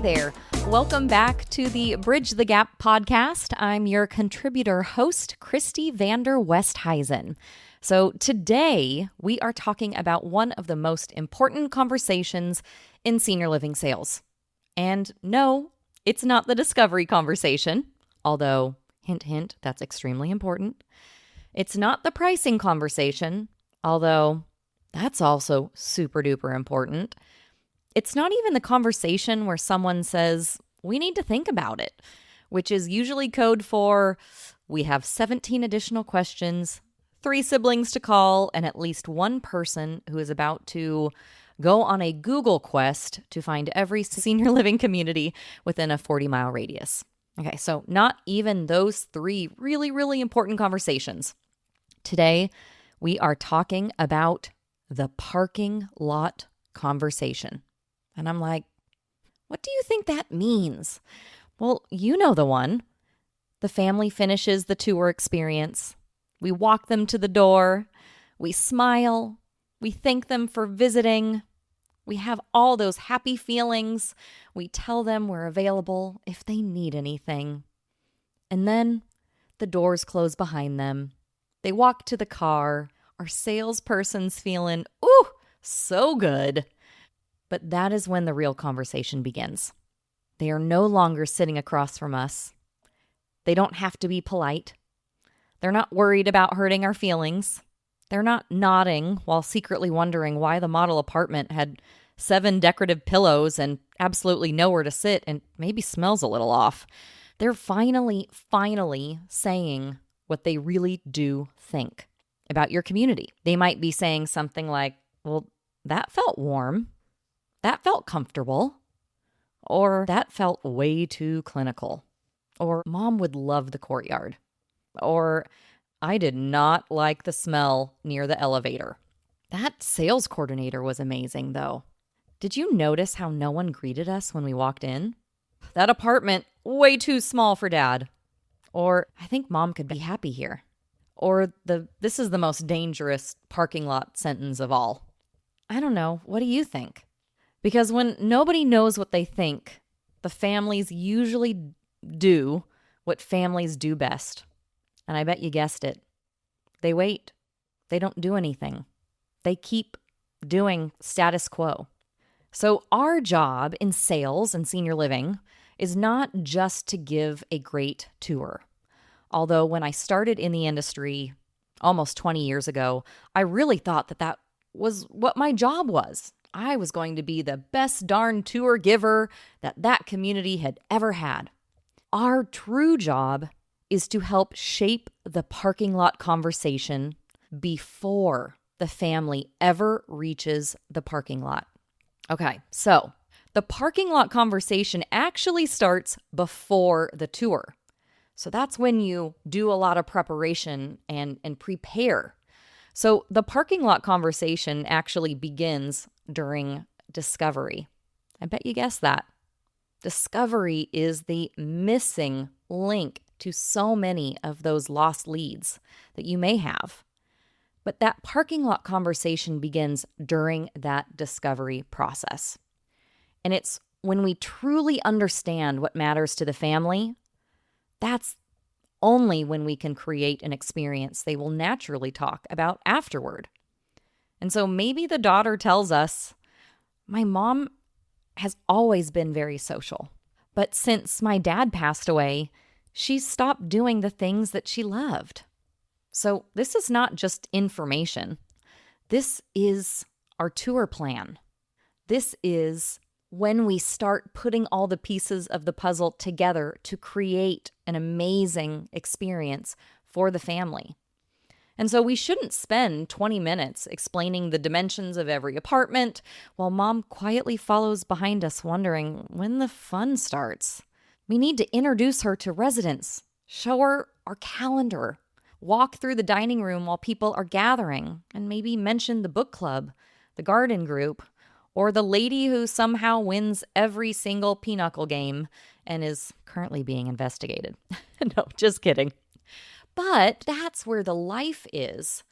Hey there. Welcome back to the Bridge the Gap podcast. I'm your contributor host, Christy Van Der Westhuizen. So today we are talking about one of the most important conversations in senior living sales. And no, it's not the discovery conversation, although, hint, hint, that's extremely important. It's not the pricing conversation, although that's also super duper important. It's not even the conversation where someone says, we need to think about it, which is usually code for, we have 17 additional questions, 3 siblings to call, and at least one person who is about to go on a Google quest to find every senior living community within a 40-mile radius. Okay, so not even those 3 really, really important conversations. Today, we are talking about the parking lot conversation. And I'm like, what do you think that means? Well, you know the one. The family finishes the tour experience. We walk them to the door. We smile. We thank them for visiting. We have all those happy feelings. We tell them we're available if they need anything. And then the doors close behind them. They walk to the car. Our salesperson's feeling, ooh, so good. But that is when the real conversation begins. They are no longer sitting across from us. They don't have to be polite. They're not worried about hurting our feelings. They're not nodding while secretly wondering why the model apartment had 7 decorative pillows and absolutely nowhere to sit and maybe smells a little off. They're finally saying what they really do think about your community. They might be saying something like, well, that felt warm. That felt comfortable. Or that felt way too clinical. Or Mom would love the courtyard. Or I did not like the smell near the elevator. That sales coordinator was amazing, though. Did you notice how no one greeted us when we walked in? That apartment, way too small for Dad. Or I think Mom could be happy here. Or this is the most dangerous parking lot sentence of all. I don't know. What do you think? Because when nobody knows what they think, the families usually do what families do best. And I bet you guessed it. They wait. They don't do anything. They keep doing status quo. So our job in sales and senior living is not just to give a great tour. Although when I started in the industry almost 20 years ago, I really thought that was what my job was. I was going to be the best darn tour giver that community had ever had. Our true job is to help shape the parking lot conversation before the family ever reaches the parking lot. Okay, so the parking lot conversation actually starts before the tour. So that's when you do a lot of preparation and prepare. So the parking lot conversation actually begins during discovery. I bet you guessed that. Discovery is the missing link to so many of those lost leads that you may have. But that parking lot conversation begins during that discovery process. And it's when we truly understand what matters to the family, that's only when we can create an experience they will naturally talk about afterward. And so maybe the daughter tells us, my mom has always been very social, but since my dad passed away, she's stopped doing the things that she loved. So this is not just information. This is our tour plan. This is when we start putting all the pieces of the puzzle together to create an amazing experience for the family. And so we shouldn't spend 20 minutes explaining the dimensions of every apartment while Mom quietly follows behind us wondering when the fun starts. We need to introduce her to residents, show her our calendar, walk through the dining room while people are gathering, and maybe mention the book club, the garden group, or the lady who somehow wins every single pinochle game and is currently being investigated. No, just kidding. But that's where the life is.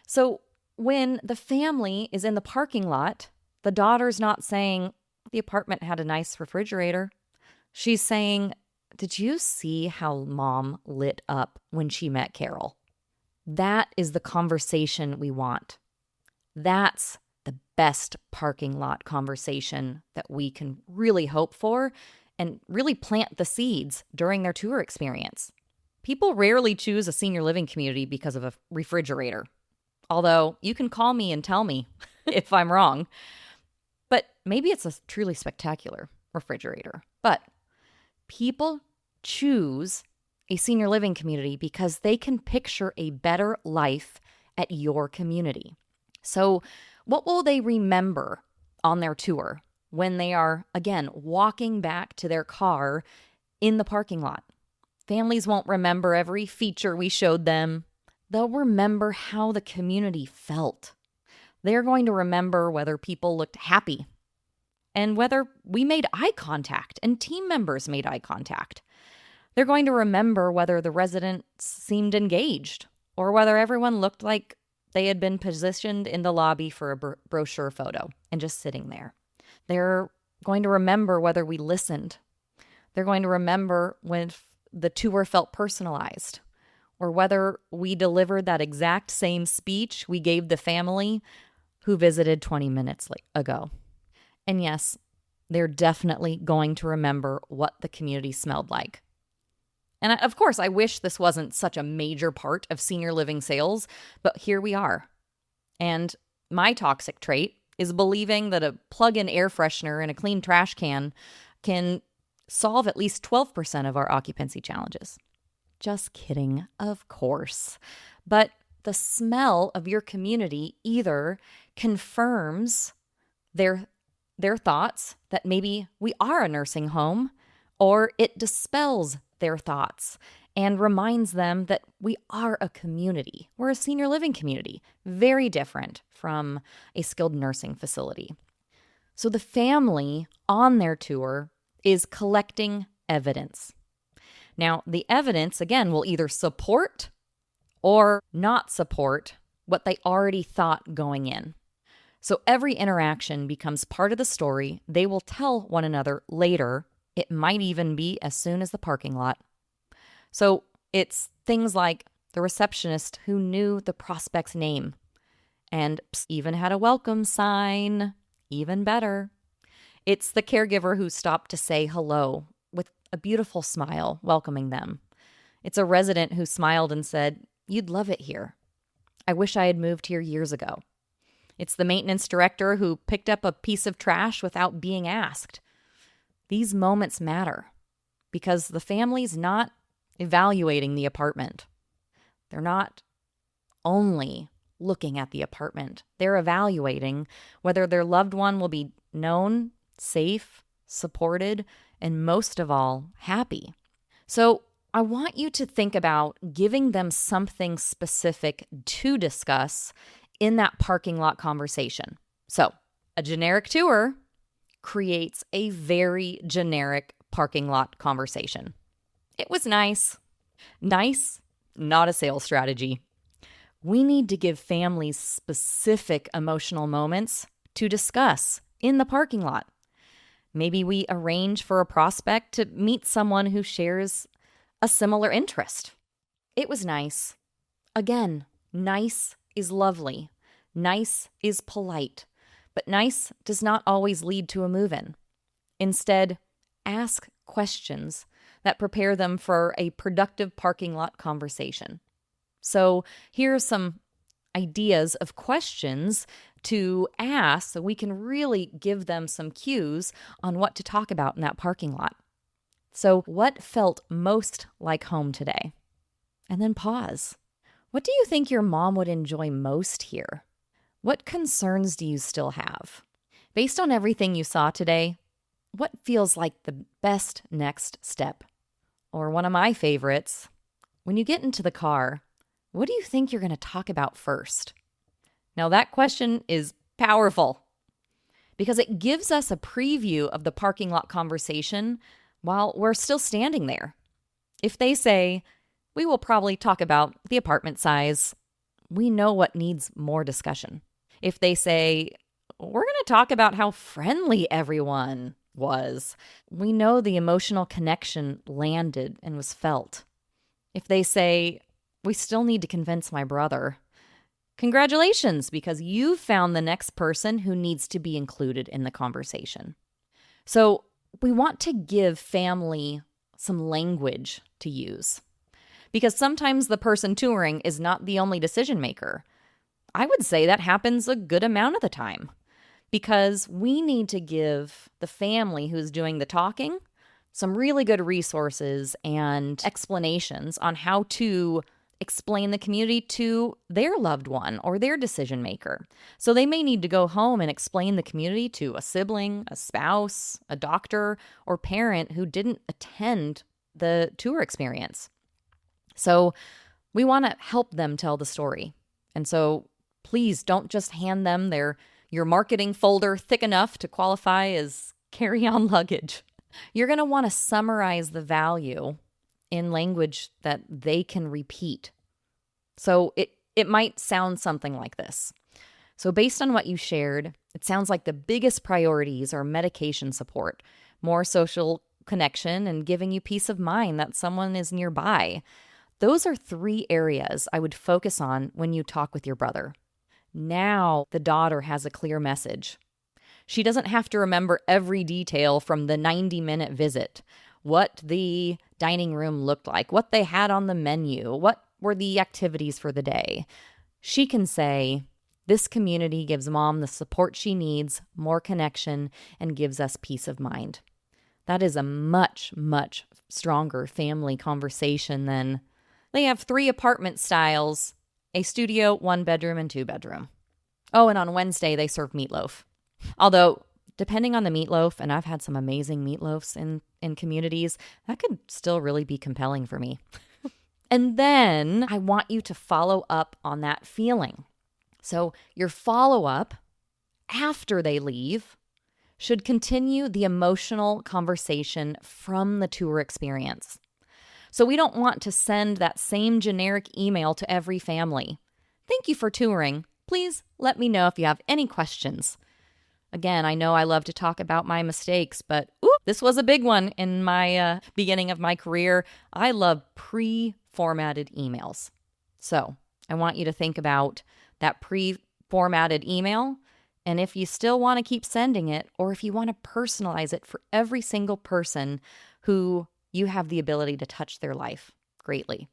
So when the family is in the parking lot, the daughter's not saying, the apartment had a nice refrigerator. She's saying, "Did you see how mom lit up when she met Carol?" That is the conversation we want. That's the best parking lot conversation that we can really hope for and really plant the seeds during their tour experience. People rarely choose a senior living community because of a refrigerator. Although you can call me and tell me if I'm wrong. But maybe it's a truly spectacular refrigerator. But people choose a senior living community because they can picture a better life at your community. So, what will they remember on their tour when they are, again, walking back to their car in the parking lot? Families won't remember every feature we showed them. They'll remember how the community felt. They're going to remember whether people looked happy and whether we made eye contact and team members made eye contact. They're going to remember whether the residents seemed engaged or whether everyone looked like they had been positioned in the lobby for a brochure photo and just sitting there. They're going to remember whether we listened. They're going to remember when the tour felt personalized or whether we delivered that exact same speech we gave the family who visited 20 minutes ago. And yes, they're definitely going to remember what the community smelled like. And of course, I wish this wasn't such a major part of senior living sales, but here we are. And my toxic trait is believing that a plug-in air freshener and a clean trash can solve at least 12% of our occupancy challenges. Just kidding, of course. But the smell of your community either confirms their thoughts that maybe we are a nursing home, or it dispels their thoughts and reminds them that we are a community. We're a senior living community, very different from a skilled nursing facility. So the family on their tour is collecting evidence. Now, the evidence, again, will either support or not support what they already thought going in. So every interaction becomes part of the story they will tell one another later. It might even be as soon as the parking lot. So it's things like the receptionist who knew the prospect's name and even had a welcome sign, even better. It's the caregiver who stopped to say hello with a beautiful smile, welcoming them. It's a resident who smiled and said, "You'd love it here. I wish I had moved here years ago." It's the maintenance director who picked up a piece of trash without being asked. These moments matter because the family's not evaluating the apartment. They're not only looking at the apartment. They're evaluating whether their loved one will be known, safe, supported, and most of all, happy. So I want you to think about giving them something specific to discuss in that parking lot conversation. So a generic tour creates a very generic parking lot conversation. It was nice. Nice, not a sales strategy. We need to give families specific emotional moments to discuss in the parking lot. Maybe we arrange for a prospect to meet someone who shares a similar interest. It was nice. Again, nice is lovely. Nice is polite. But nice does not always lead to a move-in. Instead, ask questions that prepare them for a productive parking lot conversation. So here are some ideas of questions to ask so we can really give them some cues on what to talk about in that parking lot. So what felt most like home today? And then pause. What do you think your mom would enjoy most here? What concerns do you still have? Based on everything you saw today, what feels like the best next step? Or one of my favorites, when you get into the car, what do you think you're going to talk about first? Now that question is powerful because it gives us a preview of the parking lot conversation while we're still standing there. If they say, "We will probably talk about the apartment size," we know what needs more discussion. If they say, "We're going to talk about how friendly everyone was. We know the emotional connection landed and was felt. If they say, we still need to convince my brother, congratulations, because you found the next person who needs to be included in the conversation. So we want to give family some language to use, because sometimes the person touring is not the only decision maker. I would say that happens a good amount of the time, because we need to give the family who's doing the talking some really good resources and explanations on how to explain the community to their loved one or their decision maker. So they may need to go home and explain the community to a sibling, a spouse, a doctor, or parent who didn't attend the tour experience. So we want to help them tell the story. And so please don't just hand them your marketing folder thick enough to qualify as carry-on luggage. You're going to want to summarize the value in language that they can repeat. So it might sound something like this. So based on what you shared, it sounds like the biggest priorities are medication support, more social connection, and giving you peace of mind that someone is nearby. Those are 3 areas I would focus on when you talk with your brother. Now the daughter has a clear message. She doesn't have to remember every detail from the 90-minute visit, what the dining room looked like, what they had on the menu, what were the activities for the day. She can say, this community gives mom the support she needs, more connection, and gives us peace of mind. That is a much, much stronger family conversation than they have 3 apartment styles, a studio, 1 bedroom, and 2 bedroom. Oh, and on Wednesday, they serve meatloaf. Although, depending on the meatloaf, and I've had some amazing meatloafs in communities, that could still really be compelling for me. And then I want you to follow up on that feeling. So your follow-up after they leave should continue the emotional conversation from the tour experience. So we don't want to send that same generic email to every family. Thank you for touring. Please let me know if you have any questions. Again, I know I love to talk about my mistakes, but this was a big one in my beginning of my career. I love pre-formatted emails. So I want you to think about that pre-formatted email, and if you still want to keep sending it, or if you want to personalize it for every single person who you have the ability to touch their life greatly.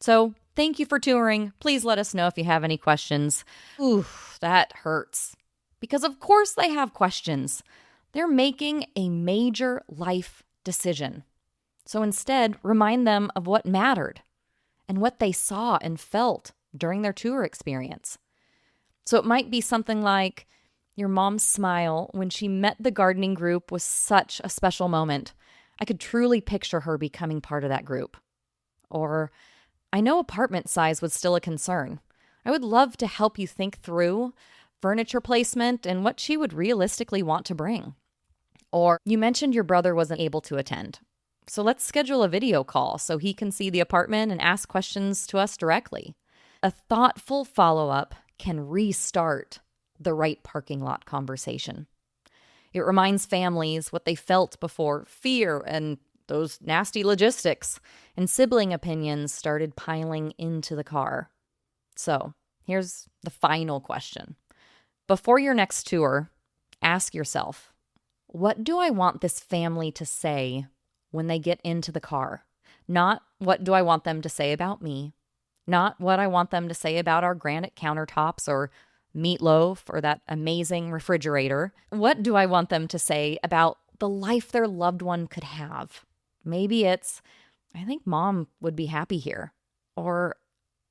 So thank you for touring. Please let us know if you have any questions. Ooh, that hurts. Because of course they have questions. They're making a major life decision. So instead, remind them of what mattered and what they saw and felt during their tour experience. So it might be something like, your mom's smile when she met the gardening group was such a special moment. I could truly picture her becoming part of that group. Or, I know apartment size was still a concern. I would love to help you think through furniture placement and what she would realistically want to bring. Or, you mentioned your brother wasn't able to attend. So let's schedule a video call so he can see the apartment and ask questions to us directly. A thoughtful follow-up can restart the right parking lot conversation. It reminds families what they felt before fear and those nasty logistics and sibling opinions started piling into the car. So here's the final question. Before your next tour, ask yourself, what do I want this family to say when they get into the car? Not what do I want them to say about me? Not what I want them to say about our granite countertops or meatloaf or that amazing refrigerator. What do I want them to say about the life their loved one could have? Maybe it's, I think mom would be happy here. Or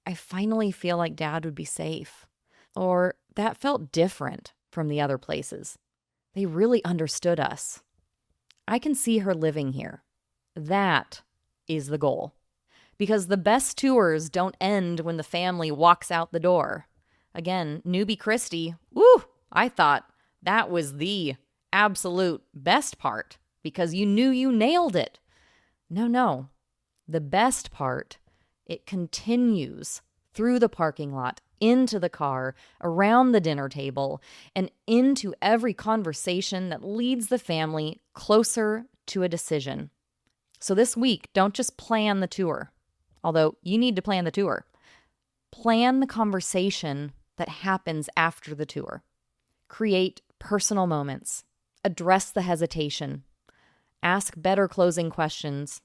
I finally feel like dad would be safe. Or that felt different from the other places. They really understood us. I can see her living here. That is the goal. Because the best tours don't end when the family walks out the door. Again, newbie Christy, I thought that was the absolute best part because you knew you nailed it. No. The best part, it continues through the parking lot, into the car, around the dinner table, and into every conversation that leads the family closer to a decision. So this week, don't just plan the tour, although you need to plan the tour. Plan the conversation that happens after the tour. Create personal moments. Address the hesitation. Ask better closing questions.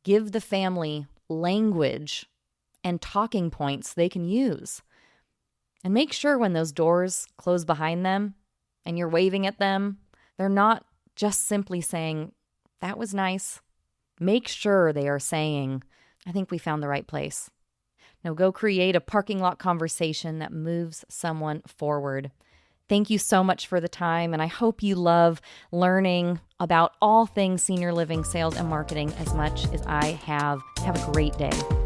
Give the family language and talking points they can use. And make sure when those doors close behind them and you're waving at them, they're not just simply saying, "That was nice." Make sure they are saying, "I think we found the right place." Now go create a parking lot conversation that moves someone forward. Thank you so much for the time, and I hope you love learning about all things senior living, sales, and marketing as much as I have. Have a great day.